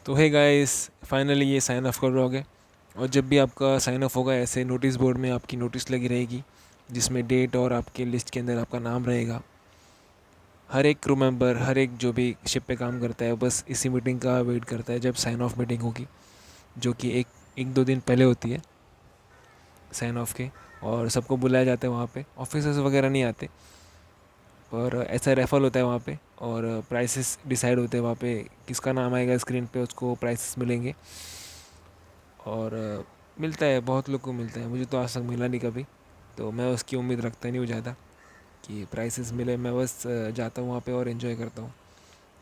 तो है guys, finally ये साइन ऑफ कर रहोगे। और जब भी आपका साइन ऑफ होगा ऐसे नोटिस बोर्ड में आपकी नोटिस लगी रहेगी जिसमें डेट और आपके लिस्ट के अंदर आपका नाम रहेगा। हर एक क्रू मेंबर, हर एक जो भी शिप पे काम करता है बस इसी मीटिंग का वेट करता है जब साइन ऑफ मीटिंग होगी, जो कि एक दो दिन पहले होती है साइन ऑफ के। और सबको बुलाया जाता है वहाँ पे, ऑफिसर्स वगैरह नहीं आते, पर ऐसा रेफल होता है वहाँ पे और प्राइसेस डिसाइड होते हैं वहाँ पे। किसका नाम आएगा स्क्रीन पे उसको प्राइसेस मिलेंगे। और मिलता है, बहुत लोग को मिलता है, मुझे तो आज तक मिला नहीं कभी, तो मैं उसकी उम्मीद रखता नहीं हूँ ज़्यादा कि प्राइसेस मिले। मैं बस जाता हूँ वहाँ पे और इन्जॉय करता हूँ।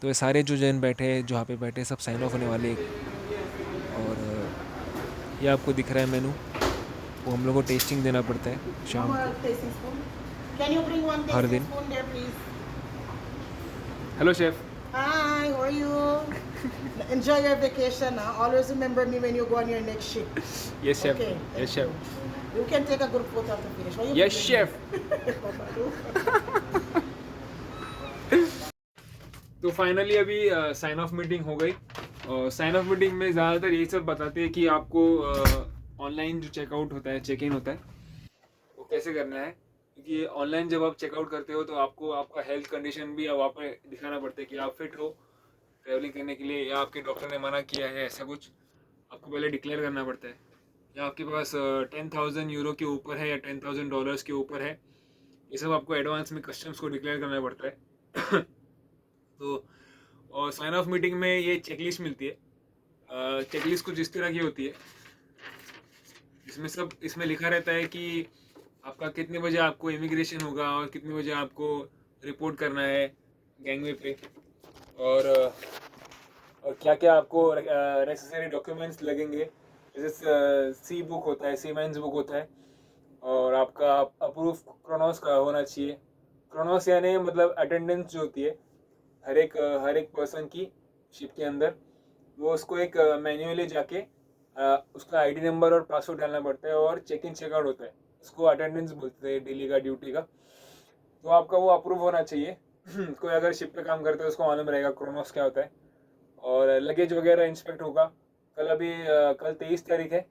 तो ये सारे जो जन बैठे हैं, जो यहाँ पे बैठे हैं, सब साइन ऑफ होने वाले और ये आपको दिख रहा है मेनू, वो हम लोग को टेस्टिंग देना पड़ता है शाम One को more tasting spoon. Can you bring one her tasting दिन। spoon there, please? Hello chef. Hi, how are you? Enjoy your vacation. Huh? Always remember me when you go on your next ship. Yes chef. Okay, yes thank you. Chef. You can take a good photo after finish. What you yes feeling? Chef. तो finally अभी sign of meeting हो गई। Sign of meeting में ज़्यादातर यही सब बताते हैं कि आपको ऑनलाइन जो चेकआउट होता है, चेक इन होता है, वो कैसे करना है। क्योंकि ऑनलाइन जब आप चेकआउट करते हो तो आपको आपका हेल्थ कंडीशन भी अब वहाँ पे दिखाना पड़ता है कि आप फिट हो ट्रैवलिंग करने के लिए, या आपके डॉक्टर ने मना किया है, ऐसा कुछ आपको पहले डिक्लेयर करना पड़ता है। या आपके पास 10,000 यूरो के ऊपर है या $10,000 के ऊपर है, ये सब आपको एडवांस में कस्टम्स को डिक्लेयर करना पड़ता है। तो और साइन ऑफ मीटिंग में ये चेकलिस्ट मिलती है। चेकलिस्ट कुछ इस तरह की होती है, इसमें लिखा रहता है कि आपका कितने बजे आपको इमिग्रेशन होगा और कितने बजे आपको रिपोर्ट करना है गैंगवे पे। और और क्या क्या आपको नेसेसरी डॉक्यूमेंट्स लगेंगे, जैसे सी बुक होता है, सी मैंस बुक होता है, और आपका अप्रूव क्रोनोस का होना चाहिए। क्रोनोस यानी मतलब अटेंडेंस जो होती है हर एक पर्सन की शिप के अंदर, वो उसको एक मैन्युअली जाके उसका आईडी नंबर और पासवर्ड डालना पड़ता है और चेक इन चेकआउट होता है। उसको अटेंडेंस बोलते हैं, डेली का, ड्यूटी का। तो आपका वो अप्रूव होना चाहिए। कोई अगर शिप पे काम करता है उसको मालूम रहेगा क्रोनोस क्या होता है। और लगेज वगैरह इंस्पेक्ट होगा। कल 23 तारीख है,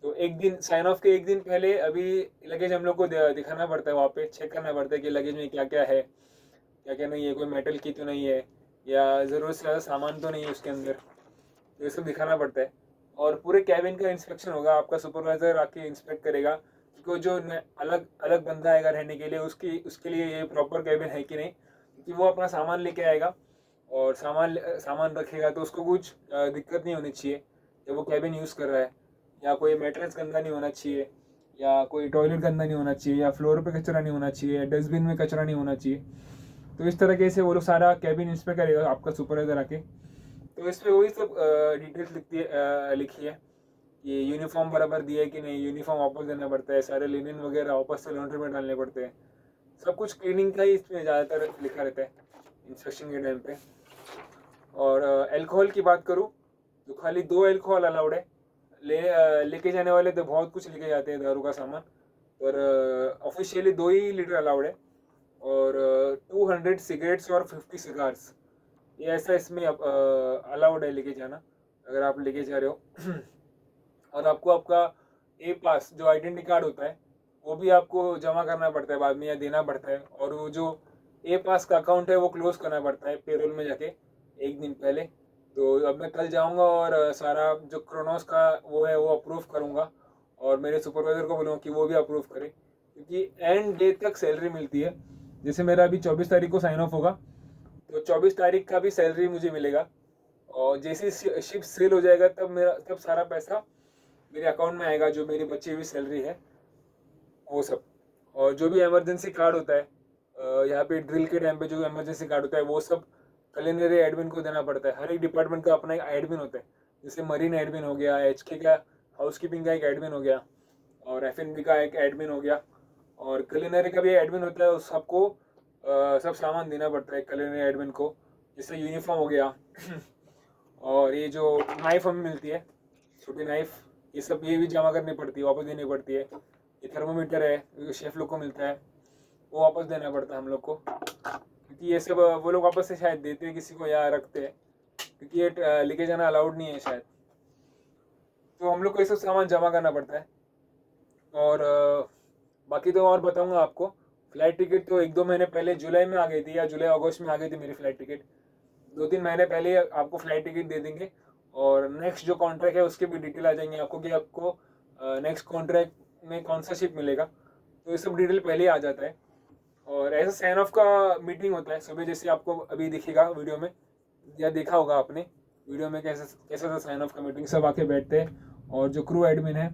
तो एक दिन साइन ऑफ के एक दिन पहले अभी लगेज हम लोग को दिखाना पड़ता है, वहाँ पे चेक करना पड़ता है कि लगेज में क्या क्या है, क्या क्या नहीं है, कोई मेटल की तो नहीं है, या ज़रूरत से ज़्यादा सामान तो नहीं है उसके अंदर, तो ये सब दिखाना पड़ता है। और पूरे कैबिन का इंस्पेक्शन होगा, आपका सुपरवाइजर आके इंस्पेक्ट करेगा कि कोई जो अलग अलग बंदा आएगा रहने के लिए, उसके लिए ये प्रॉपर कैबिन है कि नहीं। क्योंकि वो अपना सामान लेके आएगा और सामान रखेगा, तो उसको कुछ दिक्कत नहीं होनी चाहिए जब वो कैबिन यूज़ कर रहा है। या कोई मैट्रेस गंदा नहीं होना चाहिए, या कोई टॉयलेट गंदा नहीं होना चाहिए, या फ्लोर पे कचरा नहीं होना चाहिए, या डस्टबिन में कचरा नहीं होना चाहिए। तो इस तरीके से वो लोग सारा कैबिन इंस्पेक्ट करेगा आपका सुपरवाइजर आके। तो इस पे वही सब डिटेल्स लिखी है कि यूनिफॉर्म बराबर दिया है कि नहीं, यूनिफॉर्म वापस देना पड़ता है, सारे लिनन वगैरह वापस से लॉन्ड्री में डालने पड़ते हैं। सब कुछ क्लीनिंग का ही इसमें ज़्यादातर लिखा रहता है इंस्पेक्शन के टाइम पे। और अल्कोहल की बात करूँ तो खाली 2 अल्कोहल अलाउड है। लेके जाने वाले तो बहुत कुछ लेके जाते हैं दारू का सामान, पर ऑफिशियली 2 ही लीटर अलाउड है। और 200 सिगरेट्स और 50 सिगार्स, ये ऐसा इसमें अलाउड है लेके जाना, अगर आप लेके जा रहे हो। और आपको आपका ए पास जो आइडेंटिटी कार्ड होता है वो भी आपको जमा करना पड़ता है बाद में, या देना पड़ता है। और वो जो ए पास का अकाउंट है वो क्लोज करना पड़ता है पेरोल में जाके एक दिन पहले। तो अब मैं कल जाऊंगा और सारा जो क्रोनोस का वो है वो अप्रूव करूंगा, और मेरे सुपरवाइजर को बोलूँगा कि वो भी अप्रूव करे, क्योंकि एंड डे तक सैलरी मिलती है। जैसे मेरा अभी 24 तारीख को साइन ऑफ होगा, तो 24 तारीख का भी सैलरी मुझे मिलेगा। और जैसे शिप सेल हो जाएगा तब सारा पैसा मेरे अकाउंट में आएगा, जो मेरी बची हुई सैलरी है वो सब। और जो भी इमरजेंसी कार्ड होता है, यहाँ पे ड्रिल के टाइम पे जो इमरजेंसी कार्ड होता है वो सब कलिनरी एडमिन को देना पड़ता है। हर एक डिपार्टमेंट का अपना एक एडमिन होता है, जैसे मरीन एडमिन हो गया, एचके का हाउसकीपिंग का एक एडमिन हो गया, और एफएनबी का एक एडमिन हो गया, और कलिनरी का भी एडमिन होता है। उस सबको सब सामान देना पड़ता है कलिनरी एडमिन को, जैसे यूनिफॉर्म हो गया। और ये जो नाइफ हमें मिलती है, छोटी नाइफ, ये सब ये भी जमा करनी पड़ती है, वापस देनी पड़ती है। ये थर्मोमीटर है जो शेफ लोग को मिलता है, वो वापस देना पड़ता है हम लोग को, क्योंकि ये सब वो लोग वापस से शायद देते हैं किसी को या रखते हैं, क्योंकि ये लेके जाना अलाउड नहीं है शायद, तो हम लोग को ये सब सामान जमा करना पड़ता है। और बाकी तो और बताऊंगा आपको। फ़्लाइट टिकट तो 1-2 महीने पहले जुलाई में आ गई थी, या जुलाई अगस्त में आ गई थी मेरी फ़्लाइट टिकट। 2-3 महीने पहले ही आपको फ़्लाइट टिकट दे देंगे, और नेक्स्ट जो कॉन्ट्रैक्ट है उसके भी डिटेल आ जाएंगे आपको कि आपको नेक्स्ट कॉन्ट्रैक्ट में कौन सा शिप मिलेगा, तो ये सब डिटेल पहले ही आ जाता है। और ऐसा साइन ऑफ का मीटिंग होता है सुबह, जैसे आपको अभी दिखेगा वीडियो में, या देखा होगा आपने वीडियो में कैसे कैसा था साइन ऑफ का मीटिंग। सब आके बैठते हैं और जो क्रू एडमिन है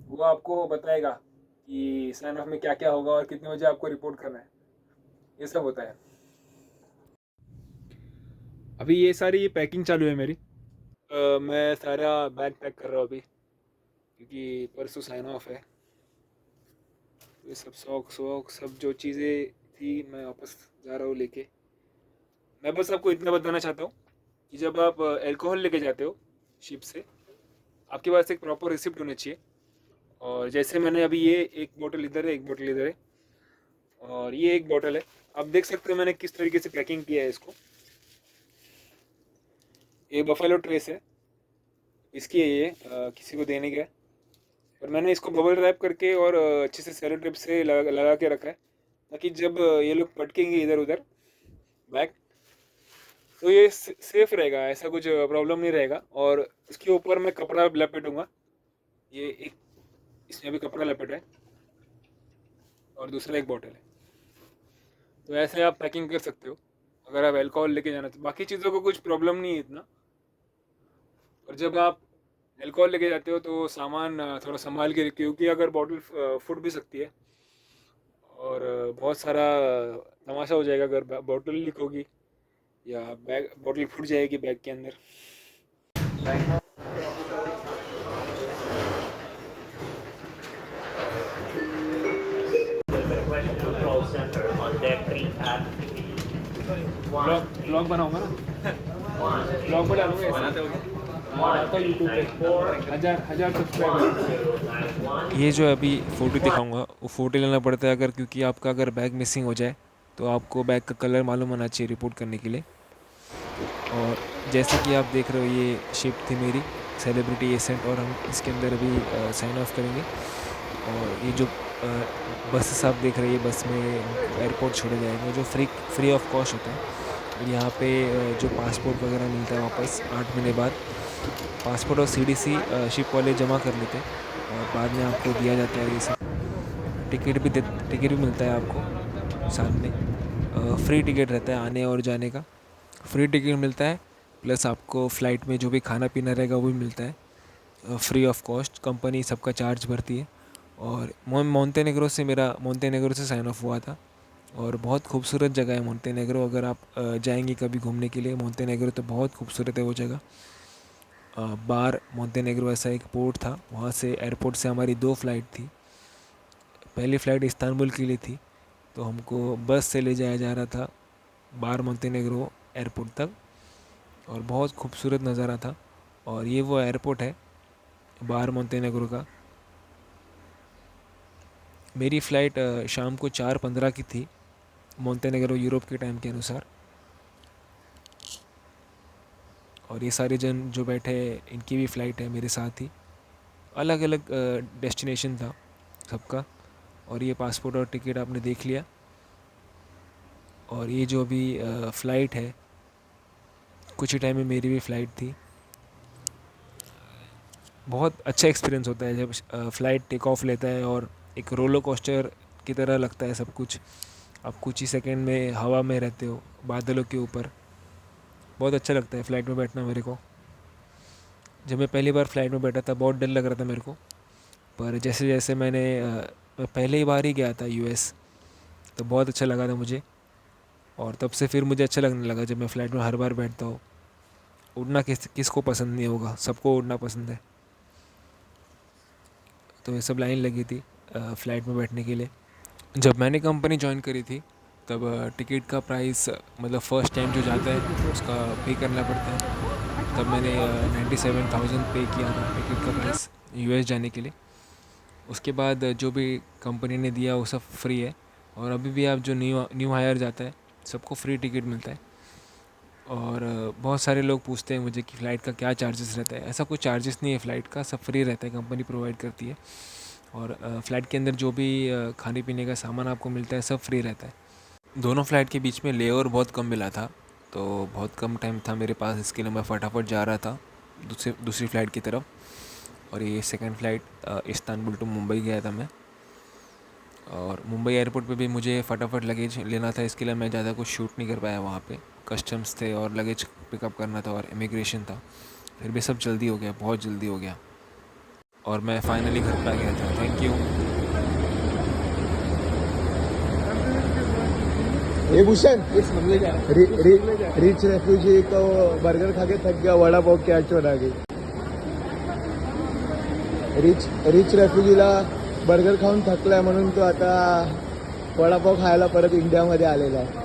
वो आपको बताएगा कि साइन ऑफ में क्या क्या होगा और कितने बजे आपको रिपोर्ट करना है, ये सब होता है। अभी ये सारी पैकिंग चालू है मेरी। मैं सारा बैग पैक कर रहा हूँ अभी, क्योंकि परसों साइन ऑफ है। तो ये सब सॉक्स वॉक सब जो चीज़ें थी मैं वापस जा रहा हूँ लेके। मैं बस आपको इतना बताना चाहता हूँ कि जब आप अल्कोहल लेके जाते हो शिप से, आपके पास एक प्रॉपर रिसिप्ट होनी चाहिए। और जैसे मैंने अभी ये एक बोतल इधर है, एक बोतल इधर है, और ये एक बोतल है। आप देख सकते हो मैंने किस तरीके से पैकिंग किया है इसको। ये बफेलो ट्रेस है, इसकी है ये, किसी को देने का है। और मैंने इसको बबल रैप करके और अच्छे से सेलो टेप से लगा के रखा है, ताकि जब ये लोग पटकेंगे इधर उधर बैग, तो ये सेफ रहेगा, ऐसा कुछ प्रॉब्लम नहीं रहेगा। और इसके ऊपर मैं कपड़ा लपेटूंगा, ये एक इसमें भी कपड़ा लपेटा है, और दूसरा एक बॉटल है। तो ऐसे आप पैकिंग कर सकते हो अगर आप अल्कोहल लेके जाना। तो बाकी चीज़ों को कुछ प्रॉब्लम नहीं है इतना। और जब आप अल्कोहल लेके जाते हो तो सामान थोड़ा संभाल के रखिए, क्योंकि अगर बॉटल फूट भी सकती है, और बहुत सारा तमाशा हो जाएगा अगर बॉटल लीक होगी या बैग बॉटल फूट जाएगी बैग के अंदर। Control center on deck 3 at blog बनाऊंगा ना, ब्लॉग पर डालूंगा ऐसे। आता यूट्यूब पे 1000 सब्सक्राइबर। ये जो अभी फ़ोटो दिखाऊंगा वो फ़ोटो लेना पड़ता है, क्योंकि आपका अगर बैग मिसिंग हो जाए तो आपको बैग का कलर मालूम होना चाहिए रिपोर्ट करने के लिए। और जैसे कि आप देख रहे हो ये शिप थी मेरी सेलिब्रिटी एसेंट, और हम इसके अंदर अभी साइन ऑफ करेंगे। और ये जो बसेस आप देख रहे हैं, ये बस में एयरपोर्ट छोड़े जाएंगे जो फ्री ऑफ कॉस्ट होता है। और यहाँ पे जो पासपोर्ट वगैरह मिलता है वापस 8 महीने बाद, पासपोर्ट और सीडीसी शिप वाले जमा कर लेते हैं, और बाद में आपको दिया जाता है ये सब। टिकट भी मिलता है आपको साथ में, फ्री टिकट रहता है आने और जाने का, फ्री टिकट मिलता है। प्लस आपको फ़्लाइट में जो भी खाना पीना रहेगा वो भी मिलता है फ्री ऑफ कॉस्ट, कंपनी सबका चार्ज भरती है। और मोंटेनेग्रो से साइन ऑफ हुआ था, और बहुत खूबसूरत जगह है मोंटेनेग्रो। अगर आप जाएंगे कभी घूमने के लिए मोंटेनेग्रो, तो बहुत खूबसूरत है वो जगह। बार मोंटेनेग्रो ऐसा एक पोर्ट था, वहाँ से एयरपोर्ट से हमारी 2 फ़्लाइट थी। पहली फ़्लाइट इस्तांबुल के लिए थी, तो हमको बस से ले जाया जा रहा था बार मोंटेनेग्रो एयरपोर्ट तक, और बहुत खूबसूरत नज़ारा था। और ये वो एयरपोर्ट है बार मोंटेनेग्रो का। मेरी फ़्लाइट शाम को 4:15 की थी मोंटेनेग्रो यूरोप के टाइम के अनुसार। और ये सारे जन जो बैठे हैं इनकी भी फ़्लाइट है मेरे साथ ही, अलग अलग डेस्टिनेशन था सबका। और ये पासपोर्ट और टिकट आपने देख लिया। और ये जो अभी फ़्लाइट है, कुछ ही टाइम में मेरी भी फ़्लाइट थी। बहुत अच्छा एक्सपीरियंस होता है जब फ़्लाइट टेक ऑफ लेता है, और एक रोलर कोस्टर की तरह लगता है सब कुछ। आप कुछ ही सेकंड में हवा में रहते हो बादलों के ऊपर। बहुत अच्छा लगता है फ़्लाइट में बैठना मेरे को। जब मैं पहली बार फ़्लाइट में बैठा था बहुत डर लग रहा था मेरे को, पर जैसे जैसे मैं पहले ही बार ही गया था यूएस, तो बहुत अच्छा लगा था मुझे। और तब से फिर मुझे अच्छा लगने लगा जब मैं फ़्लाइट में हर बार बैठता हूँ। उड़ना किसको पसंद नहीं होगा, सबको उड़ना पसंद है। तो ये सब लाइन लगी थी फ़्लाइट में बैठने के लिए। जब मैंने कंपनी ज्वाइन करी थी तब टिकट का प्राइस, मतलब फ़र्स्ट टाइम जो जाता है उसका पे करना पड़ता है। तब मैंने 97,000 पे किया था टिकट का प्राइस यूएस जाने के लिए। उसके बाद जो भी कंपनी ने दिया वो सब फ्री है। और अभी भी आप जो न्यू हायर जाता है सबको फ्री टिकट मिलता है। और बहुत सारे लोग पूछते हैं मुझे कि फ़्लाइट का क्या चार्जेस रहता है। ऐसा कोई चार्जेस नहीं है फ़्लाइट का, सब फ्री रहता है, कंपनी प्रोवाइड करती है। और फ़्लाइट के अंदर जो भी खाने पीने का सामान आपको मिलता है सब फ्री रहता है। दोनों फ़्लाइट के बीच में लेओवर बहुत कम मिला था, तो बहुत कम टाइम था मेरे पास, इसके लिए मैं फटाफट जा रहा था दूसरी फ़्लाइट की तरफ। और ये second flight Istanbul to Mumbai गया था मैं। और मुंबई एयरपोर्ट पे भी मुझे फटाफट लगेज लेना था, इसके लिए मैं ज़्यादा कुछ शूट नहीं कर पाया वहाँ पे। कस्टम्स थे और लगेज पिकअप करना था और इमिग्रेशन था, फिर भी सब जल्दी हो गया, बहुत जल्दी हो गया और मैं फाइनली घर पे आ गया था। Thank you. ये भूषण रिच रेफ्यूजी को बर्गर खा के थक गया, वड़ा पाव की आठवण आ गई। रिच रेफ्युजीला बर्गर खाऊन थकलाय म्हणून तो आता वडापाव खायला परत इंडियामध्ये आलेला आहे.